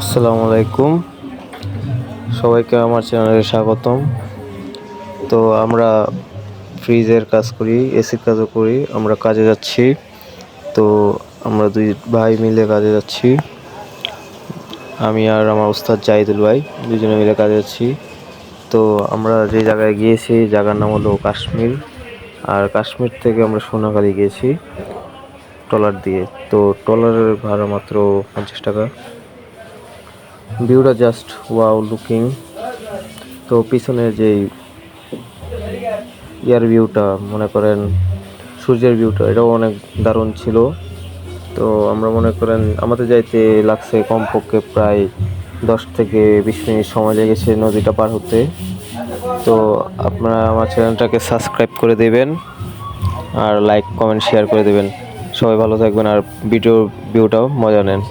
আসসালামু আলাইকুম, সবাইকে আমার চ্যানেলে স্বাগতম। তো আমরা ফ্রিজের কাজ করি, এসির কাজও করি। আমরা কাজে যাচ্ছি। তো আমরা দুই ভাই মিলে কাজে যাচ্ছি। আমি আর আমার ওস্তাদ জাহিদুল ভাই দুজনে মিলে কাজে যাচ্ছি। তো আমরা যে জায়গায় গিয়েছি জায়গার নাম হলো কাশ্মীর। আর কাশ্মীর থেকে আমরা সোনাখালি গিয়েছি ট্রলার দিয়ে। তো ট্রলারের ভাড়া মাত্র 50 টাকা। ভিউটা জাস্ট ওয়াও লুকিং। তো পিছনের যেই ভিউটা মনে করেন, সূর্যের ভিউটা, এটাও অনেক দারুণ ছিল। তো আমরা মনে করেন আমাদের যাইতে লাগছে কমপক্ষে প্রায় 10 থেকে 20 মিনিট সময় লেগেছে নদীটা পার হতে। তো আপনারা আমার চ্যানেলটাকে সাবস্ক্রাইব করে দেবেন আর লাইক কমেন্ট শেয়ার করে দেবেন। সবাই ভালো থাকবেন আর ভিউটাও মজা নেন।